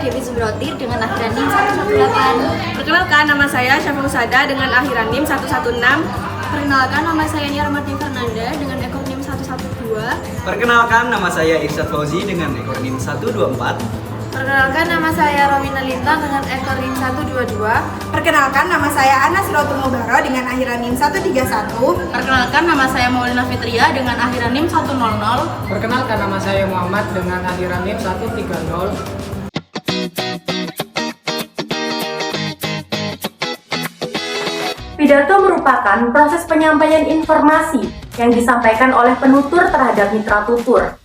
Dewi Zumrotir dengan akhiran NIM 118. Perkenalkan, nama saya Syafung Sada dengan akhiran NIM 116. Perkenalkan, nama saya Nia Ramadhani Fernanda dengan ekor NIM 112. Perkenalkan, nama saya Irsyad Fauzi dengan ekor NIM 124. Perkenalkan, nama saya Rawina Lintang dengan ekor NIM 122. Perkenalkan, nama saya Ana Sirotul Mubaro dengan akhiran NIM 131. Perkenalkan, nama saya Maulina Fitria dengan akhiran NIM 100. Perkenalkan, nama saya Muhammad dengan akhiran NIM 130. Pidato merupakan proses penyampaian informasi yang disampaikan oleh penutur terhadap mitra tutur.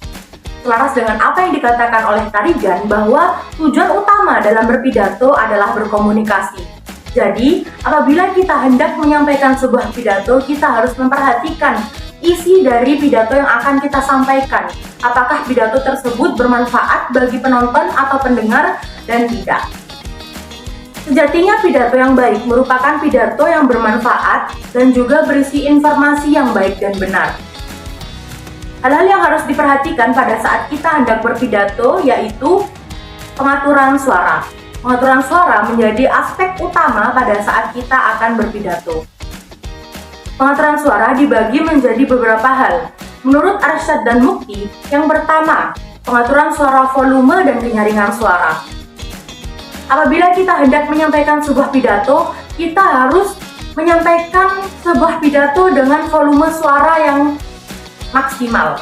Selaras dengan apa yang dikatakan oleh Tarigan bahwa tujuan utama dalam berpidato adalah berkomunikasi. Jadi, apabila kita hendak menyampaikan sebuah pidato, kita harus memperhatikan isi dari pidato yang akan kita sampaikan. Apakah pidato tersebut bermanfaat bagi penonton atau pendengar dan tidak. Sejatinya pidato yang baik merupakan pidato yang bermanfaat dan juga berisi informasi yang baik dan benar. Hal-hal yang harus diperhatikan pada saat kita hendak berpidato yaitu pengaturan suara. Pengaturan suara menjadi aspek utama pada saat kita akan berpidato. Pengaturan suara dibagi menjadi beberapa hal. Menurut Arsyad dan Mukti, yang pertama, pengaturan suara volume dan penyaringan suara. Apabila kita hendak menyampaikan sebuah pidato, kita harus menyampaikan sebuah pidato dengan volume suara yang maksimal.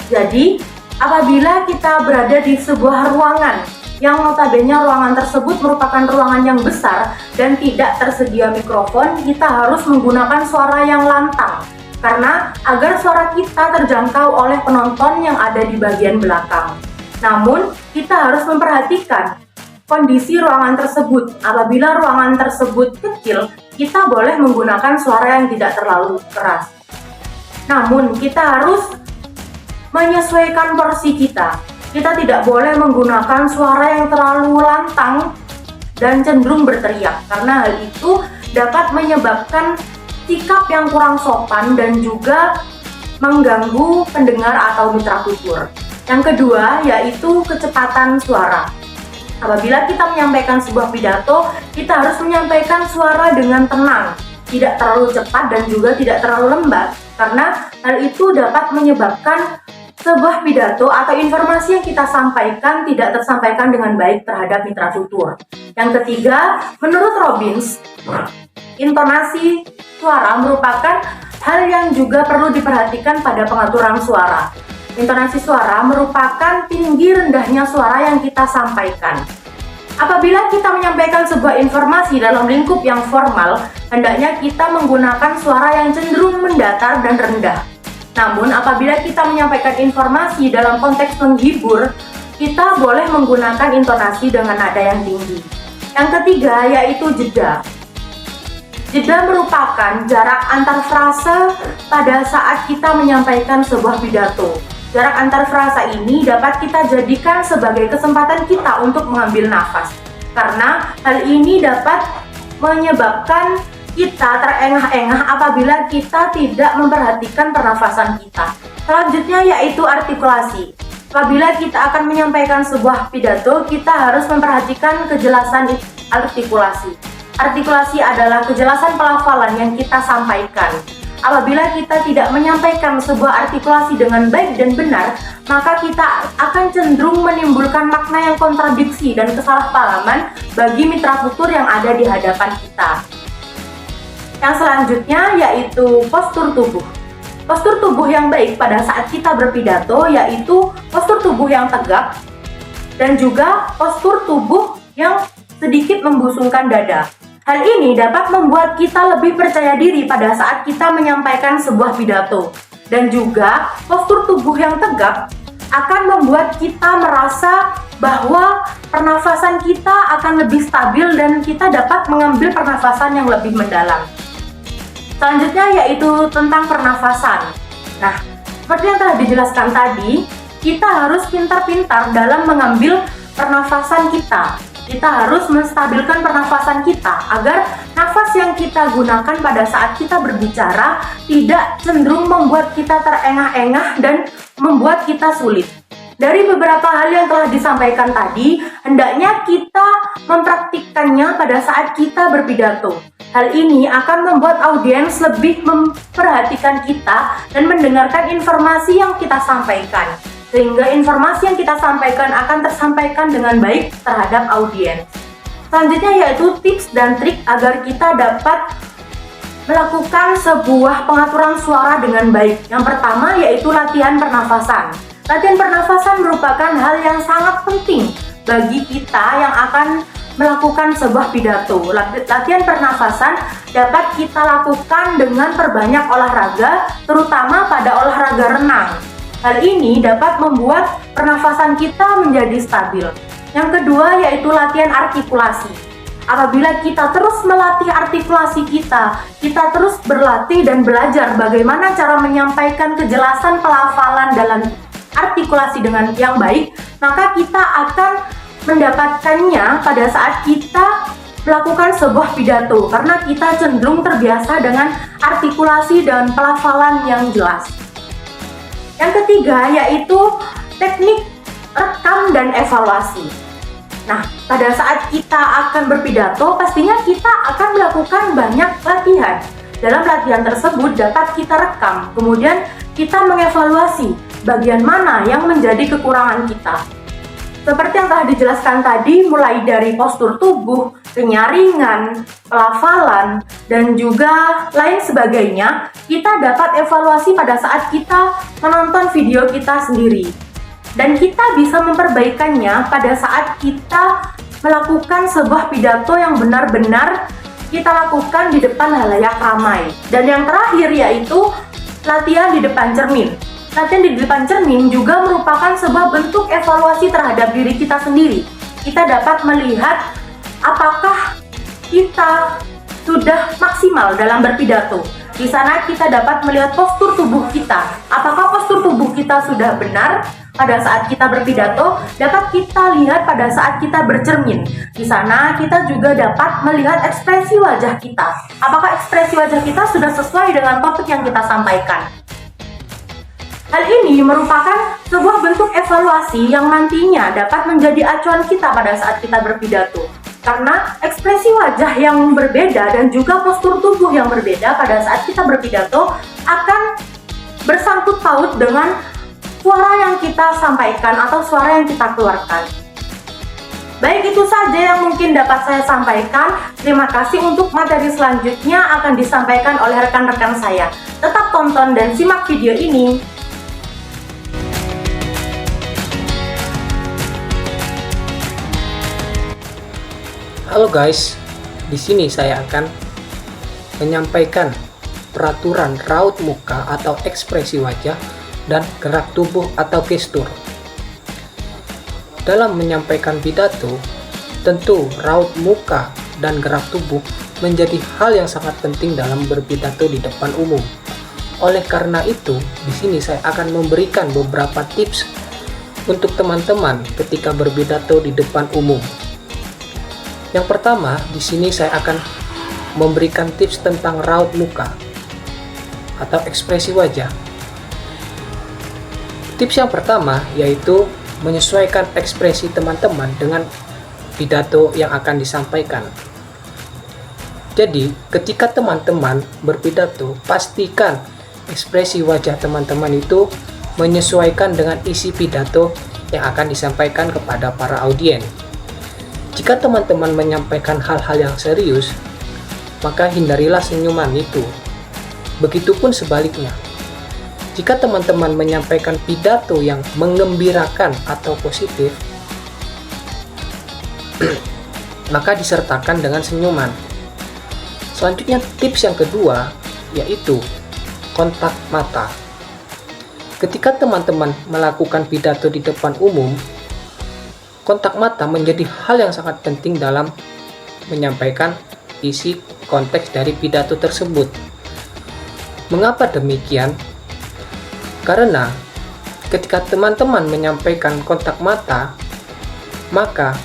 Jadi, apabila kita berada di sebuah ruangan yang notabene ruangan tersebut merupakan ruangan yang besar dan tidak tersedia mikrofon, kita harus menggunakan suara yang lantang karena agar suara kita terjangkau oleh penonton yang ada di bagian belakang. Namun, kita harus memperhatikan kondisi ruangan tersebut. Apabila ruangan tersebut kecil, kita boleh menggunakan suara yang tidak terlalu keras. Namun, kita harus menyesuaikan porsi kita. Kita tidak boleh menggunakan suara yang terlalu lantang dan cenderung berteriak, karena hal itu dapat menyebabkan sikap yang kurang sopan dan juga mengganggu pendengar atau mitra tutur. Yang kedua, yaitu kecepatan suara. Apabila kita menyampaikan sebuah pidato, kita harus menyampaikan suara dengan tenang, tidak terlalu cepat dan juga tidak terlalu lambat, karena hal itu dapat menyebabkan sebuah pidato atau informasi yang kita sampaikan tidak tersampaikan dengan baik terhadap mitra tutur. Yang ketiga, menurut Robbins, intonasi suara merupakan hal yang juga perlu diperhatikan pada pengaturan suara. Intonasi suara merupakan tinggi rendahnya suara yang kita sampaikan. Apabila kita menyampaikan sebuah informasi dalam lingkup yang formal, hendaknya kita menggunakan suara yang cenderung mendatar dan rendah. Namun, apabila kita menyampaikan informasi dalam konteks menghibur, kita boleh menggunakan intonasi dengan nada yang tinggi. Yang ketiga, yaitu jeda. Jeda merupakan jarak antar frase pada saat kita menyampaikan sebuah pidato. Jarak antar frasa ini dapat kita jadikan sebagai kesempatan kita untuk mengambil nafas. Karena hal ini dapat menyebabkan kita terengah-engah apabila kita tidak memperhatikan pernafasan kita. Selanjutnya yaitu artikulasi. Apabila kita akan menyampaikan sebuah pidato, kita harus memperhatikan kejelasan artikulasi. Artikulasi adalah kejelasan pelafalan yang kita sampaikan. Apabila kita tidak menyampaikan sebuah artikulasi dengan baik dan benar, maka kita akan cenderung menimbulkan makna yang kontradiksi dan kesalahpahaman bagi mitra tutur yang ada di hadapan kita. Yang selanjutnya yaitu postur tubuh. Postur tubuh yang baik pada saat kita berpidato yaitu postur tubuh yang tegak dan juga postur tubuh yang sedikit membusungkan dada. Hal ini dapat membuat kita lebih percaya diri pada saat kita menyampaikan sebuah pidato. Dan juga postur tubuh yang tegak akan membuat kita merasa bahwa pernafasan kita akan lebih stabil dan kita dapat mengambil pernafasan yang lebih mendalam. Selanjutnya yaitu tentang pernafasan. Nah, seperti yang telah dijelaskan tadi, kita harus pintar-pintar dalam mengambil pernafasan kita. Kita harus menstabilkan pernafasan kita agar nafas yang kita gunakan pada saat kita berbicara tidak cenderung membuat kita terengah-engah dan membuat kita sulit. Dari beberapa hal yang telah disampaikan tadi, hendaknya kita mempraktikkannya pada saat kita berpidato. Hal ini akan membuat audiens lebih memperhatikan kita dan mendengarkan informasi yang kita sampaikan, sehingga informasi yang kita sampaikan akan tersampaikan dengan baik terhadap audiens. Selanjutnya yaitu tips dan trik agar kita dapat melakukan sebuah pengaturan suara dengan baik. Yang pertama yaitu latihan pernafasan. Latihan pernafasan merupakan hal yang sangat penting bagi kita yang akan melakukan sebuah pidato. Latihan pernafasan dapat kita lakukan dengan perbanyak olahraga, terutama pada olahraga renang. Hal ini dapat membuat pernafasan kita menjadi stabil. Yang kedua yaitu latihan artikulasi. Apabila kita terus melatih artikulasi kita terus berlatih dan belajar bagaimana cara menyampaikan kejelasan pelafalan dalam artikulasi dengan yang baik, maka kita akan mendapatkannya pada saat kita melakukan sebuah pidato, karena kita cenderung terbiasa dengan artikulasi dan pelafalan yang jelas. Yang ketiga yaitu teknik rekam dan evaluasi. Nah, pada saat kita akan berpidato, pastinya kita akan melakukan banyak latihan. Dalam latihan tersebut dapat kita rekam, kemudian kita mengevaluasi bagian mana yang menjadi kekurangan kita. Seperti yang telah dijelaskan tadi, mulai dari postur tubuh, penyaringan, pelafalan, dan juga lain sebagainya, kita dapat evaluasi pada saat kita menonton video kita sendiri. Dan kita bisa memperbaikannya pada saat kita melakukan sebuah pidato yang benar-benar kita lakukan di depan halayak ramai. Dan yang terakhir yaitu latihan di depan cermin. Latihan di depan cermin juga merupakan sebuah bentuk evaluasi terhadap diri kita sendiri. Kita dapat melihat apakah kita sudah maksimal dalam berpidato. Di sana kita dapat melihat postur tubuh kita. Apakah postur tubuh kita sudah benar pada saat kita berpidato? Dapat kita lihat pada saat kita bercermin. Di sana kita juga dapat melihat ekspresi wajah kita. Apakah ekspresi wajah kita sudah sesuai dengan topik yang kita sampaikan? Hal ini merupakan sebuah bentuk evaluasi yang nantinya dapat menjadi acuan kita pada saat kita berpidato. Karena ekspresi wajah yang berbeda dan juga postur tubuh yang berbeda pada saat kita berpidato akan bersangkut paut dengan suara yang kita sampaikan atau suara yang kita keluarkan. Baik, itu saja yang mungkin dapat saya sampaikan. Terima kasih. Untuk materi selanjutnya akan disampaikan oleh rekan-rekan saya. Tetap tonton dan simak video ini. Halo guys, di sini saya akan menyampaikan peraturan raut muka atau ekspresi wajah dan gerak tubuh atau gestur. Dalam menyampaikan pidato, tentu raut muka dan gerak tubuh menjadi hal yang sangat penting dalam berpidato di depan umum. Oleh karena itu, di sini saya akan memberikan beberapa tips untuk teman-teman ketika berpidato di depan umum. Yang pertama, di sini saya akan memberikan tips tentang raut muka atau ekspresi wajah. Tips yang pertama yaitu menyesuaikan ekspresi teman-teman dengan pidato yang akan disampaikan. Jadi, ketika teman-teman berpidato, pastikan ekspresi wajah teman-teman itu menyesuaikan dengan isi pidato yang akan disampaikan kepada para audiens. Jika teman-teman menyampaikan hal-hal yang serius, maka hindarilah senyuman itu. Begitupun sebaliknya. Jika teman-teman menyampaikan pidato yang menggembirakan atau positif, maka disertakan dengan senyuman. Selanjutnya, tips yang kedua yaitu kontak mata. Ketika teman-teman melakukan pidato di depan umum, kontak mata menjadi hal yang sangat penting dalam menyampaikan isi konteks dari pidato tersebut. Mengapa demikian? Karena ketika teman-teman menyampaikan kontak mata, maka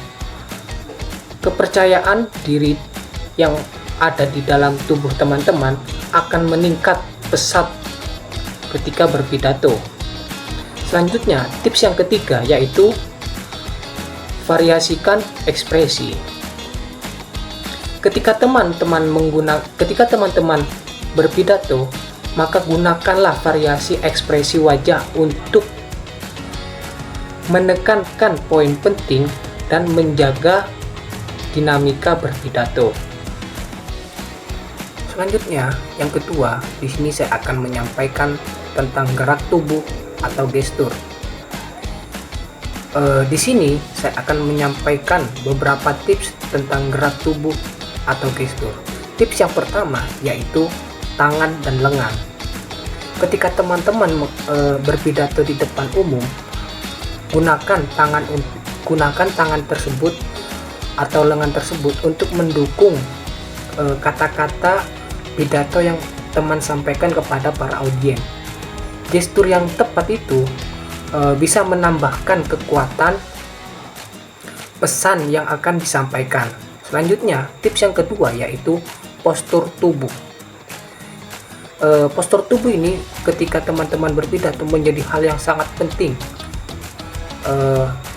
kepercayaan diri yang ada di dalam tubuh teman-teman akan meningkat pesat ketika berpidato. Selanjutnya, tips yang ketiga yaitu variasikan ekspresi. Ketika teman-teman berpidato, maka gunakanlah variasi ekspresi wajah untuk menekankan poin penting dan menjaga dinamika berpidato. Selanjutnya, yang kedua, di sini saya akan menyampaikan tentang gerak tubuh atau gestur. Di sini saya akan menyampaikan beberapa tips tentang gerak tubuh atau gestur. Tips yang pertama yaitu tangan dan lengan. Ketika teman-teman berpidato di depan umum, gunakan tangan tersebut atau lengan tersebut untuk mendukung kata-kata pidato yang teman sampaikan kepada para audiens. Gestur yang tepat itu bisa menambahkan kekuatan pesan yang akan disampaikan. Selanjutnya, tips yang kedua yaitu postur tubuh. Postur tubuh ini ketika teman-teman berpidato menjadi hal yang sangat penting,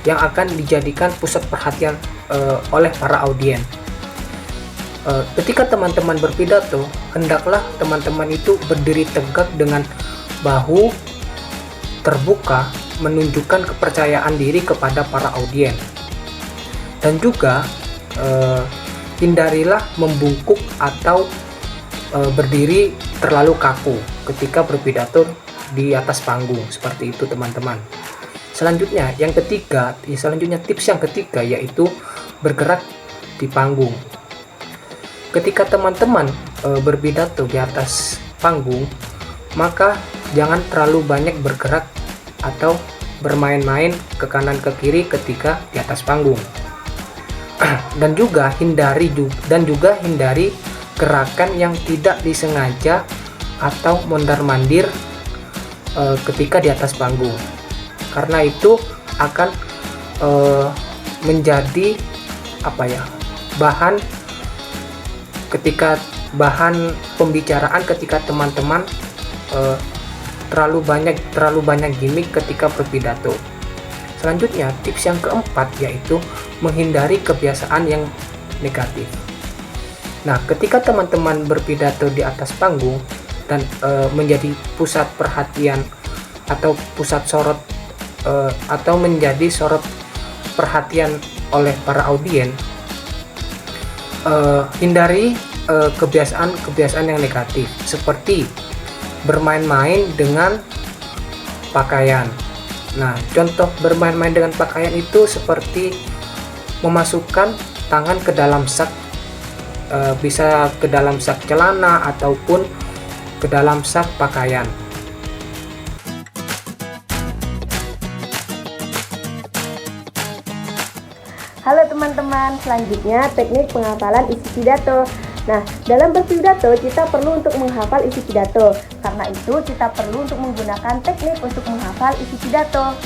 yang akan dijadikan pusat perhatian oleh para audiens. Ketika teman-teman berpidato, hendaklah teman-teman itu berdiri tegak dengan bahu terbuka, menunjukkan kepercayaan diri kepada para audiens. Dan juga hindarilah membungkuk atau berdiri terlalu kaku ketika berpidato di atas panggung, seperti itu teman-teman. Selanjutnya tips yang ketiga yaitu bergerak di panggung. Ketika teman-teman berpidato di atas panggung, maka jangan terlalu banyak bergerak atau bermain-main ke kanan ke kiri ketika di atas panggung. Dan juga hindari gerakan yang tidak disengaja atau mondar-mandir ketika di atas panggung, karena itu akan menjadi bahan pembicaraan ketika teman-teman terlalu banyak gimmick ketika berpidato. Selanjutnya, tips yang keempat yaitu menghindari kebiasaan yang negatif. Nah, ketika teman-teman berpidato di atas panggung dan menjadi pusat perhatian atau pusat sorot atau menjadi sorot perhatian oleh para audiens, hindari kebiasaan yang negatif seperti bermain-main dengan pakaian. Nah, contoh bermain-main dengan pakaian itu seperti memasukkan tangan ke dalam sak, bisa ke dalam sak celana ataupun ke dalam sak pakaian. Halo teman-teman, selanjutnya teknik penghafalan isi pidato. Nah, dalam berpidato kita perlu untuk menghafal isi pidato. Karena itu kita perlu untuk menggunakan teknik untuk menghafal isi pidato.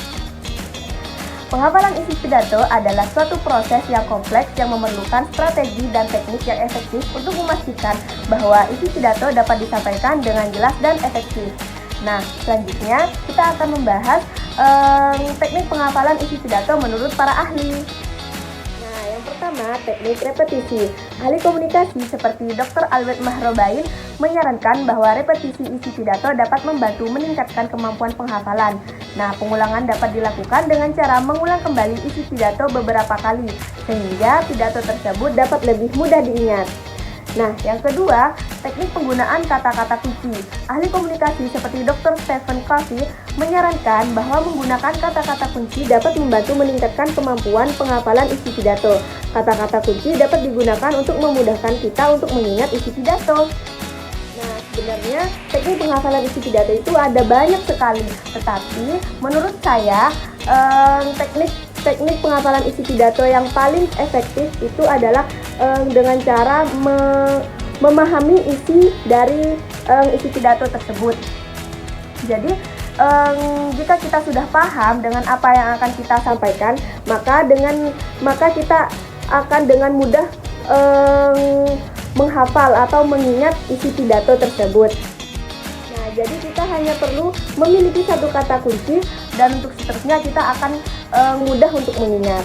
Penghafalan isi pidato adalah suatu proses yang kompleks yang memerlukan strategi dan teknik yang efektif untuk memastikan bahwa isi pidato dapat disampaikan dengan jelas dan efektif. Nah, selanjutnya kita akan membahas teknik penghafalan isi pidato menurut para ahli. Pertama, teknik repetisi. Ahli komunikasi seperti Dr. Albert Mahrobain menyarankan bahwa repetisi isi pidato dapat membantu meningkatkan kemampuan penghafalan. Nah, pengulangan dapat dilakukan dengan cara mengulang kembali isi pidato beberapa kali, sehingga pidato tersebut dapat lebih mudah diingat. Nah, yang kedua, teknik penggunaan kata-kata kunci. Ahli komunikasi seperti Dr. Stephen Covey menyarankan bahwa menggunakan kata-kata kunci dapat membantu meningkatkan kemampuan penghafalan isi pidato. Kata-kata kunci dapat digunakan untuk memudahkan kita untuk mengingat isi pidato. Nah, sebenarnya teknik penghafalan isi pidato itu ada banyak sekali, tetapi menurut saya teknik penghafalan isi pidato yang paling efektif itu adalah dengan cara memahami isi dari isi pidato tersebut. Jadi jika kita sudah paham dengan apa yang akan kita sampaikan, maka kita akan dengan mudah menghafal atau mengingat isi pidato tersebut. Nah, jadi kita hanya perlu memiliki satu kata kunci dan untuk seterusnya kita akan mudah untuk mengingat.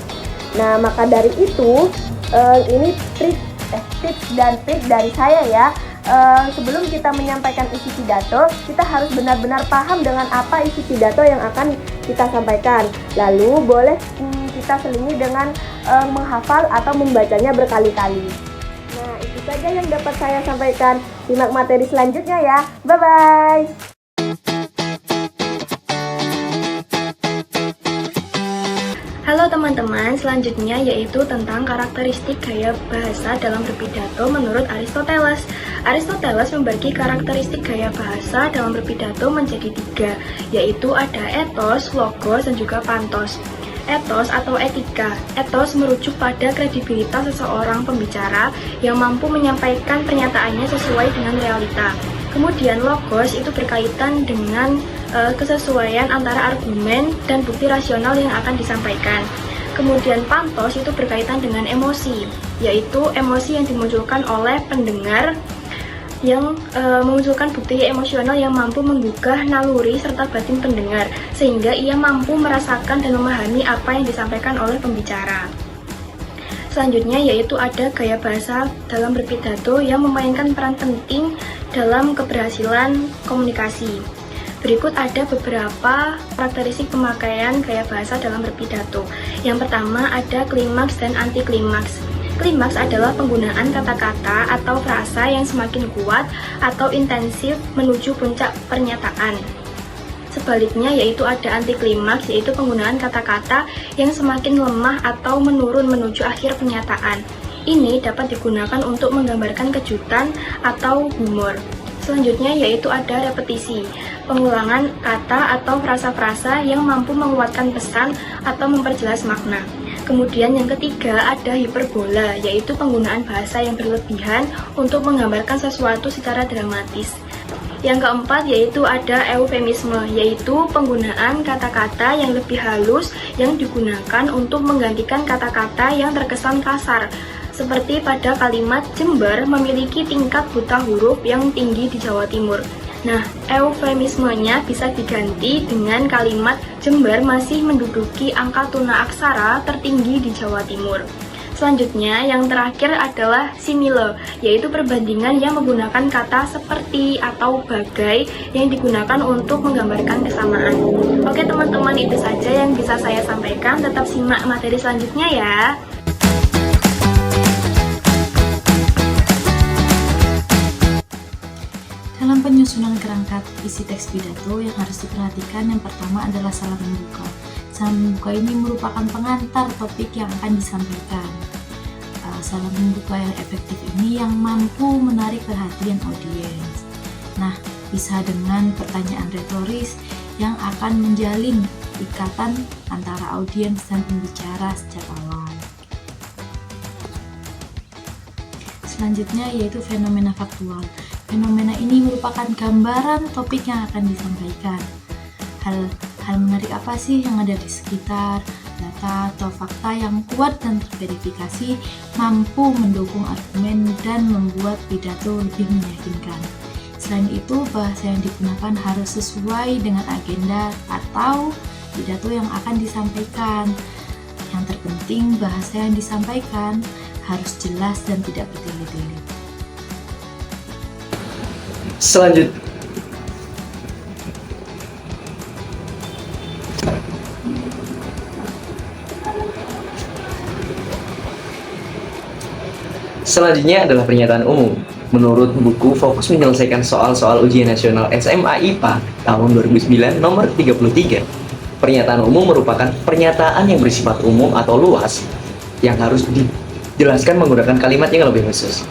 Nah, maka dari itu ini tips dan trik dari saya ya. Sebelum kita menyampaikan isi pidato, kita harus benar-benar paham dengan apa isi pidato yang akan kita sampaikan. Lalu boleh kita selingi dengan menghafal atau membacanya berkali-kali. Nah, itu saja yang dapat saya sampaikan. Simak materi selanjutnya ya. Bye-bye. Halo teman-teman, selanjutnya yaitu tentang karakteristik gaya bahasa dalam berpidato menurut Aristoteles. Aristoteles membagi karakteristik gaya bahasa dalam berpidato menjadi 3, yaitu ada ethos, logos, dan juga pantos. Ethos atau etika. Ethos merujuk pada kredibilitas seseorang pembicara yang mampu menyampaikan pernyataannya sesuai dengan realita. Kemudian logos itu berkaitan dengan kesesuaian antara argumen dan bukti rasional yang akan disampaikan. Kemudian pantos itu berkaitan dengan emosi, yaitu emosi yang dimunculkan oleh pendengar yang memunculkan bukti emosional yang mampu menggugah naluri serta batin pendengar, sehingga ia mampu merasakan dan memahami apa yang disampaikan oleh pembicara. Selanjutnya yaitu ada gaya bahasa dalam berpidato yang memainkan peran penting dalam keberhasilan komunikasi. Berikut ada beberapa karakteristik pemakaian gaya bahasa dalam berpidato. Yang pertama ada klimaks dan anti klimaks. Klimaks adalah penggunaan kata-kata atau frasa yang semakin kuat atau intensif menuju puncak pernyataan. Sebaliknya yaitu ada anti klimaks, yaitu penggunaan kata-kata yang semakin lemah atau menurun menuju akhir pernyataan. Ini dapat digunakan untuk menggambarkan kejutan atau humor. Selanjutnya yaitu ada repetisi, pengulangan kata atau frasa-frasa yang mampu menguatkan pesan atau memperjelas makna. Kemudian yang ketiga ada hiperbola, yaitu penggunaan bahasa yang berlebihan untuk menggambarkan sesuatu secara dramatis. Yang keempat yaitu ada eufemisme, yaitu penggunaan kata-kata yang lebih halus yang digunakan untuk menggantikan kata-kata yang terkesan kasar. Seperti pada kalimat Jember memiliki tingkat buta huruf yang tinggi di Jawa Timur. Nah, eufemismenya bisa diganti dengan kalimat Jember masih menduduki angka tuna aksara tertinggi di Jawa Timur. Selanjutnya, yang terakhir adalah simile, yaitu perbandingan yang menggunakan kata seperti atau bagai yang digunakan untuk menggambarkan kesamaan. Oke teman-teman, itu saja yang bisa saya sampaikan. Tetap simak materi selanjutnya ya. Dalam penyusunan kerangka isi teks pidato yang harus diperhatikan, yang pertama adalah salam membuka. Salam membuka ini merupakan pengantar topik yang akan disampaikan. Salam membuka yang efektif ini yang mampu menarik perhatian audiens. Nah, bisa dengan pertanyaan retoris yang akan menjalin ikatan antara audiens dan pembicara sejak awal. Selanjutnya yaitu fenomena faktual. Fenomena ini merupakan gambaran topik yang akan disampaikan. Hal menarik apa sih yang ada di sekitar, data atau fakta yang kuat dan terverifikasi mampu mendukung argumen dan membuat pidato lebih meyakinkan. Selain itu, bahasa yang digunakan harus sesuai dengan agenda atau pidato yang akan disampaikan. Yang terpenting, bahasa yang disampaikan harus jelas dan tidak bertele-tele. Selanjutnya adalah pernyataan umum. Menurut buku Fokus Menyelesaikan Soal-Soal Ujian Nasional SMA IPA tahun 2009 nomor 33, pernyataan umum merupakan pernyataan yang bersifat umum atau luas yang harus dijelaskan menggunakan kalimat yang lebih khusus.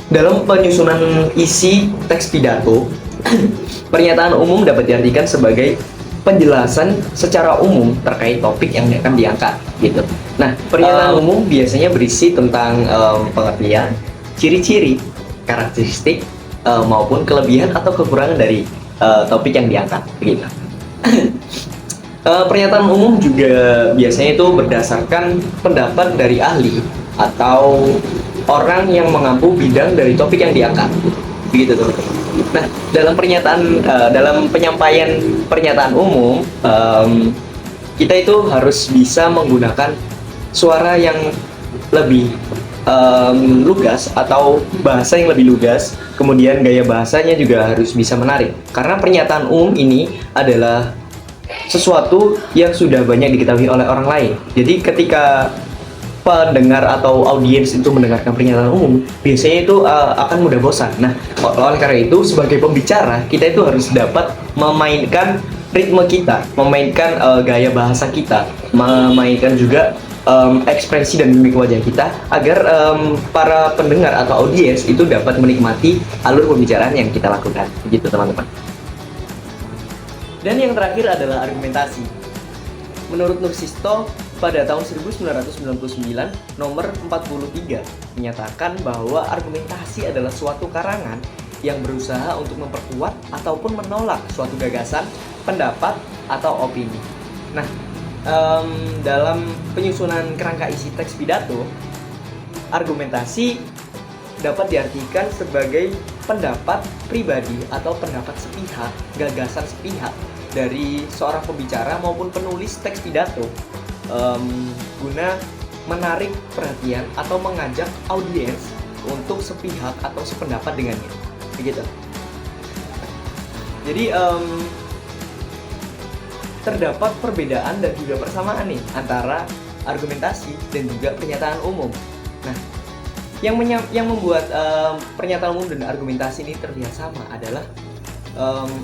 Dalam penyusunan isi teks pidato, pernyataan umum dapat diartikan sebagai penjelasan secara umum terkait topik yang akan diangkat, gitu. Nah, pernyataan umum biasanya berisi tentang pengertian, ciri-ciri, karakteristik, maupun kelebihan atau kekurangan dari topik yang diangkat, begitu. Pernyataan umum juga biasanya itu berdasarkan pendapat dari ahli atau orang yang mengampu bidang dari topik yang diangkat. begitu teman-teman. Nah, dalam penyampaian pernyataan umum, kita itu harus bisa menggunakan suara yang lebih lugas atau bahasa yang lebih lugas, kemudian gaya bahasanya juga harus bisa menarik. Karena pernyataan umum ini adalah sesuatu yang sudah banyak diketahui oleh orang lain. Jadi ketika pendengar atau audiens itu mendengarkan pernyataan umum, biasanya itu akan mudah bosan. Nah, oleh karena itu sebagai pembicara, kita itu harus dapat memainkan ritme kita, memainkan gaya bahasa kita, memainkan juga ekspresi dan mimik wajah kita agar para pendengar atau audiens itu dapat menikmati alur pembicaraan yang kita lakukan. Begitu teman-teman. Dan yang terakhir adalah argumentasi. Menurut Nursisto, pada tahun 1999, nomor 43 menyatakan bahwa argumentasi adalah suatu karangan yang berusaha untuk memperkuat ataupun menolak suatu gagasan, pendapat, atau opini. Nah, dalam penyusunan kerangka isi teks pidato, argumentasi dapat diartikan sebagai pendapat pribadi atau pendapat sepihak, gagasan sepihak dari seorang pembicara maupun penulis teks pidato, guna menarik perhatian atau mengajak audiens untuk sepihak atau sependapat dengannya, begitu. Jadi terdapat perbedaan dan juga persamaan nih antara argumentasi dan juga pernyataan umum. Nah, yang membuat pernyataan umum dan argumentasi ini terlihat sama adalah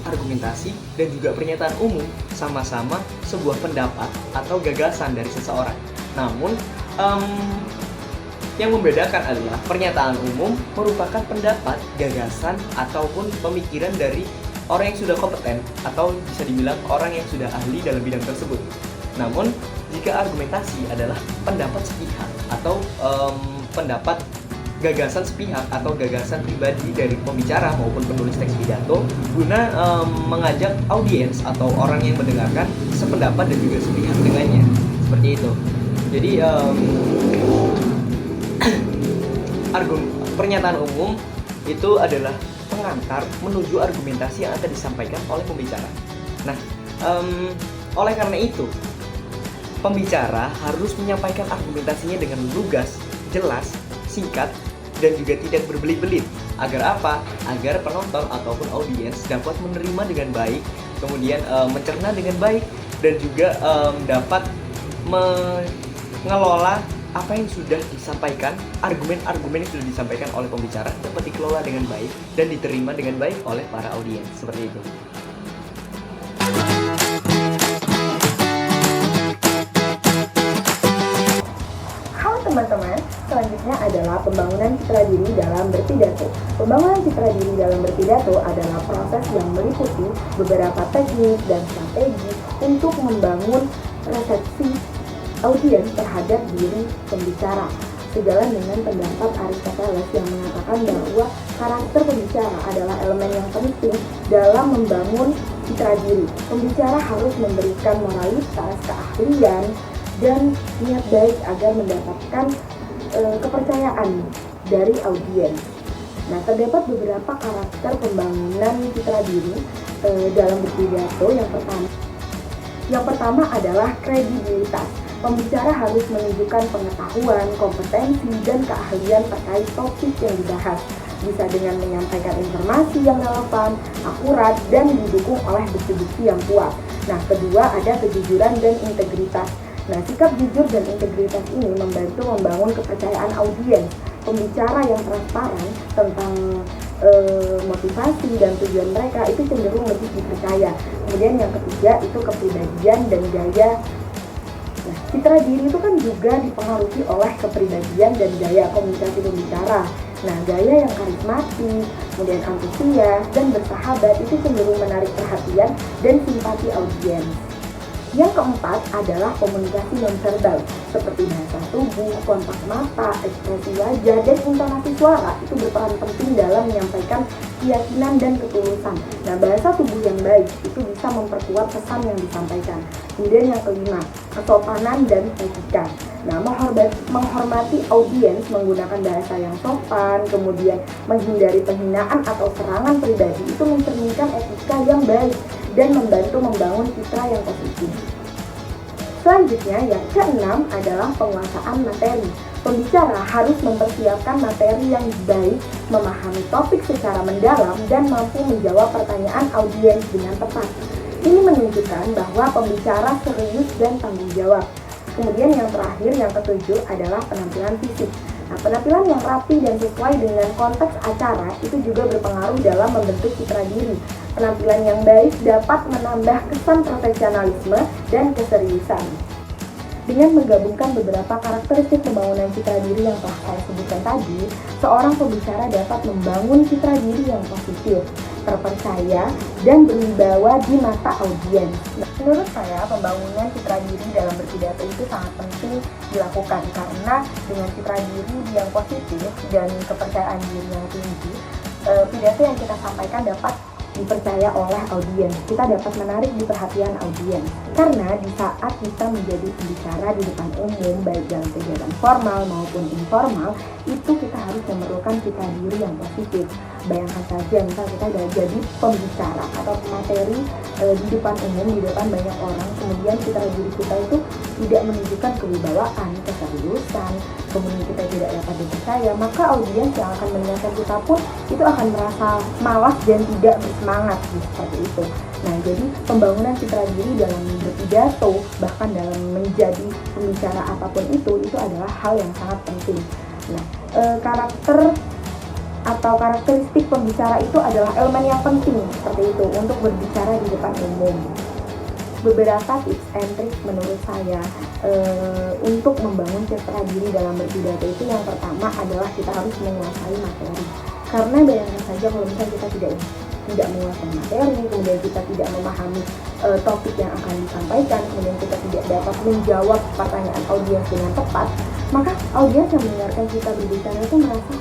argumentasi dan juga pernyataan umum sama-sama sebuah pendapat atau gagasan dari seseorang. Namun yang membedakan adalah pernyataan umum merupakan pendapat, gagasan, ataupun pemikiran dari orang yang sudah kompeten atau bisa dibilang orang yang sudah ahli dalam bidang tersebut. Namun jika argumentasi adalah pendapat sepihak atau pendapat gagasan sepihak atau gagasan pribadi dari pembicara maupun penulis teks pidato guna mengajak audiens atau orang yang mendengarkan sependapat dan juga sepihak dengannya, seperti itu. Jadi pernyataan umum itu adalah pengantar menuju argumentasi yang akan disampaikan oleh pembicara. Nah, oleh karena itu, pembicara harus menyampaikan argumentasinya dengan lugas, jelas, singkat, dan juga tidak berbelit-belit. Agar apa? Agar penonton ataupun audiens dapat menerima dengan baik, kemudian mencerna dengan baik, dan juga dapat mengelola apa yang sudah disampaikan, argumen-argumen yang sudah disampaikan oleh pembicara dapat dikelola dengan baik dan diterima dengan baik oleh para audiens, seperti itu. Halo teman-teman, selanjutnya adalah pembangunan citra diri dalam berpidato. Pembangunan citra diri dalam berpidato adalah proses yang meliputi beberapa teknik dan strategi untuk membangun persepsi audiens terhadap diri pembicara. Sejalan dengan pendapat Aristoteles yang mengatakan bahwa karakter pembicara adalah elemen yang penting dalam membangun citra diri. Pembicara harus memberikan moralitas, keahlian, dan niat baik agar mendapatkan kepercayaan dari audiens. Nah, terdapat beberapa karakter pembangunan citra diri dalam berpidato. Yang pertama adalah kredibilitas. Pembicara harus menunjukkan pengetahuan, kompetensi, dan keahlian terkait topik yang dibahas. Bisa dengan menyampaikan informasi yang relevan, akurat, dan didukung oleh bukti-bukti yang kuat. Nah, kedua ada kejujuran dan integritas. Nah, sikap jujur dan integritas ini membantu membangun kepercayaan audiens. Pembicara yang transparan tentang motivasi dan tujuan mereka itu cenderung lebih dipercaya. Kemudian yang ketiga itu kepribadian dan gaya. Nah, citra diri itu kan juga dipengaruhi oleh kepribadian dan gaya komunikasi pembicara. Nah, gaya yang karismatik, kemudian antusias, dan bersahabat itu cenderung menarik perhatian dan simpati audiens. Yang keempat adalah komunikasi nonverbal, seperti bahasa tubuh, kontak mata, ekspresi wajah, dan intonasi suara itu berperan penting dalam menyampaikan keyakinan dan ketulusan. Nah, bahasa tubuh yang baik itu bisa memperkuat pesan yang disampaikan. Kemudian yang kelima, kesopanan dan etika. Nah, menghormati audiens menggunakan bahasa yang sopan, kemudian menghindari penghinaan atau serangan pribadi itu mencerminkan etika yang baik dan membantu membangun citra yang positif. Selanjutnya, yang keenam adalah penguasaan materi. Pembicara harus mempersiapkan materi yang baik, memahami topik secara mendalam, dan mampu menjawab pertanyaan audiens dengan tepat. Ini menunjukkan bahwa pembicara serius dan tanggung jawab. Kemudian yang terakhir, yang ketujuh adalah penampilan fisik. Nah, penampilan yang rapi dan sesuai dengan konteks acara itu juga berpengaruh dalam membentuk citra diri. Penampilan yang baik dapat menambah kesan profesionalisme dan keseriusan. Dengan menggabungkan beberapa karakteristik pembangunan citra diri yang telah saya sebutkan tadi, seorang pembicara dapat membangun citra diri yang positif, terpercaya, dan berwibawa di mata audiens. Menurut saya, pembangunan citra diri dalam berpidato itu sangat penting dilakukan karena dengan citra diri yang positif dan kepercayaan diri yang tinggi, pidato yang kita sampaikan dapat dipercaya oleh audiens. Kita dapat menarik di perhatian audiens. Karena di saat kita menjadi pembicara di depan umum, baik dalam kegiatan formal maupun informal, itu kita harus memerlukan citra diri yang positif. Bayangkan saja, misal kita jadi pembicara atau pemateri di depan umum, di depan banyak orang, kemudian citra diri kita itu tidak menunjukkan kewibawaan, keseriusan, kemudian kita tidak dapat dipercaya, maka audiens yang akan mendengarkan kita pun itu akan merasa malas dan tidak bersemangat seperti itu. Nah, jadi pembangunan citra diri dalam berpidato, bahkan dalam menjadi pembicara apapun itu adalah hal yang sangat penting. Nah, karakter atau karakteristik pembicara itu adalah elemen yang penting seperti itu untuk berbicara di depan umum. Beberapa tips and trik menurut saya untuk membangun citra diri dalam berpidato itu, yang pertama adalah kita harus menguasai materi. Karena bayangkan saja kalau misalnya kita tidak menguasai materi, kemudian kita tidak memahami topik yang akan disampaikan, kemudian kita tidak dapat menjawab pertanyaan audiens dengan tepat, maka audiens yang mendengarkan kita berbicara itu merasa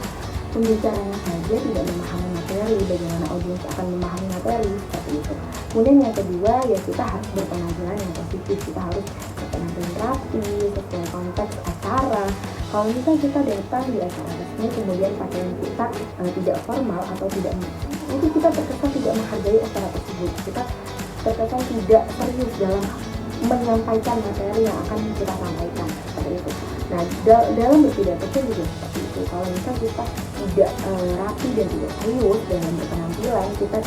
pembicaranya saja tidak memahami materi, bagaimana audiens akan memahami materi, seperti itu. Kemudian yang kedua, ya kita harus berpenampilan yang positif, kita harus berpenampilan rapi, sesuai konteks acara. Kalau misalnya kita datang di acara resmi, kemudian pakaian kita tidak formal atau tidak, itu kita terkesan tidak menghargai acara tersebut, kita terkesan tidak serius dalam menyampaikan materi yang akan kita sampaikan, seperti itu. Nah, dalam berpidato pun juga seperti itu. Kalau misalnya kita tidak rapi dan tidak serius dalam berpenampilan, kita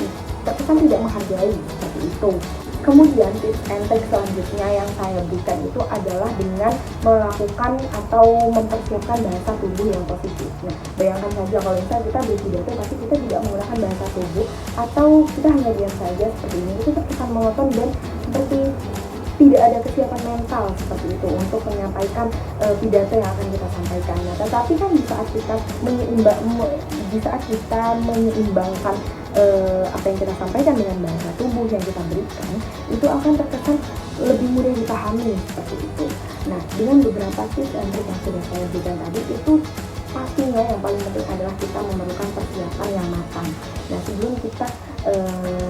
terkesan tidak menghargai, seperti itu. Kemudian tips and trik selanjutnya yang saya berikan itu adalah dengan melakukan atau mempersiapkan bahasa tubuh yang positif. Nah, bayangkan saja kalau misalnya kita berpidato pasti kita tidak menggunakan bahasa tubuh atau kita hanya diam saja seperti ini, itu terkesan monoton dan seperti tidak ada kesiapan mental seperti itu untuk menyampaikan pidato yang akan kita sampaikan. Nah, tetapi kan di saat kita menyeimbangkan apa yang kita sampaikan dengan bahasa tubuh yang kita berikan, itu akan terkesan lebih mudah dipahami seperti itu. Nah, dengan beberapa tips and trik yang sudah saya berikan tadi, itu pastinya yang paling penting adalah kita memerlukan persiapan yang matang. Nah, sebelum kita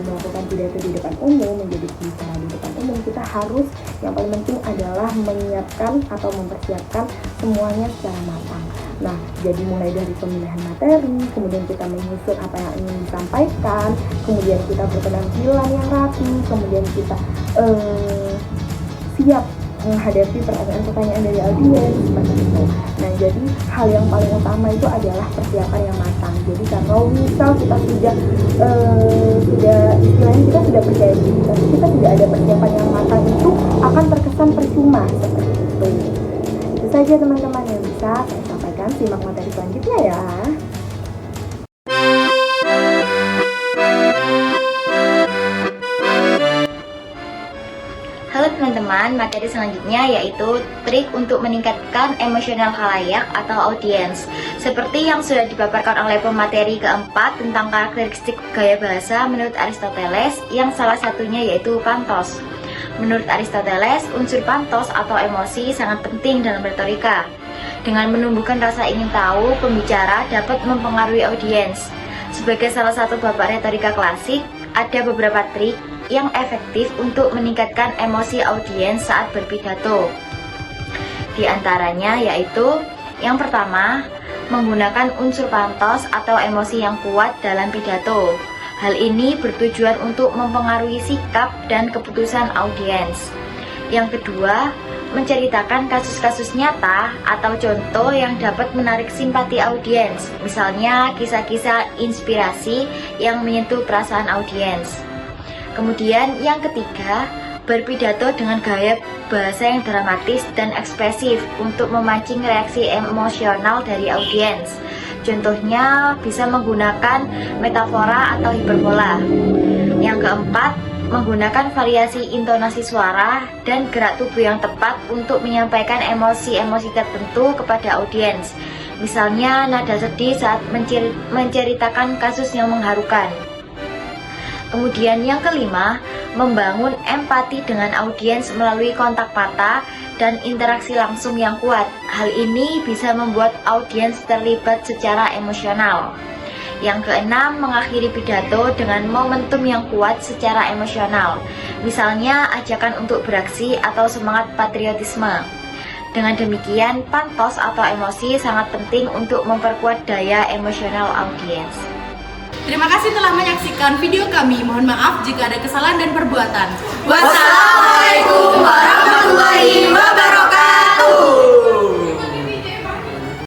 melakukan pidato di depan umum, menjadi pembicara di depan umum, kita harus, yang paling penting adalah menyiapkan atau mempersiapkan semuanya secara matang. Nah, jadi mulai dari pemilihan materi, kemudian kita menyusun apa yang ingin disampaikan, kemudian kita berpenampilan yang rapi, kemudian kita siap menghadapi pertanyaan-pertanyaan dari audiens, seperti itu. Nah, jadi hal yang paling utama itu adalah persiapan yang matang. Jadi kalau misal kita sudah istilahnya kita sudah percaya diri, tapi kita tidak ada persiapan yang matang, itu akan terkesan percuma, seperti itu. Itu saja teman-teman yang bisa saya sampaikan. Simak materi selanjutnya ya. Halo teman-teman, materi selanjutnya yaitu trik untuk meningkatkan emosional khalayak atau audiens. Seperti yang sudah dipaparkan oleh pemateri keempat tentang karakteristik gaya bahasa menurut Aristoteles, yang salah satunya yaitu pantos. Menurut Aristoteles, unsur pantos atau emosi sangat penting dalam retorika. Dengan menumbuhkan rasa ingin tahu, pembicara dapat mempengaruhi audiens. Sebagai salah satu bapak retorika klasik, ada beberapa trik yang efektif untuk meningkatkan emosi audiens saat berpidato. Di antaranya yaitu yang pertama, menggunakan unsur pantos atau emosi yang kuat dalam pidato. Hal ini bertujuan untuk mempengaruhi sikap dan keputusan audiens. Yang kedua, menceritakan kasus-kasus nyata atau contoh yang dapat menarik simpati audiens, misalnya kisah-kisah inspirasi yang menyentuh perasaan audiens. Kemudian yang ketiga, berpidato dengan gaya bahasa yang dramatis dan ekspresif untuk memancing reaksi emosional dari audiens. Contohnya bisa menggunakan metafora atau hiperbola. Yang keempat, menggunakan variasi intonasi suara dan gerak tubuh yang tepat untuk menyampaikan emosi-emosi tertentu kepada audiens. Misalnya nada sedih saat menceritakan kasus yang mengharukan. Kemudian yang kelima, membangun empati dengan audiens melalui kontak mata dan interaksi langsung yang kuat. Hal ini bisa membuat audiens terlibat secara emosional. Yang keenam, mengakhiri pidato dengan momentum yang kuat secara emosional. Misalnya ajakan untuk beraksi atau semangat patriotisme. Dengan demikian, pantos atau emosi sangat penting untuk memperkuat daya emosional audiens. Terima kasih telah menyaksikan video kami. Mohon maaf jika ada kesalahan dan perbuatan. Wassalamualaikum warahmatullahi wabarakatuh.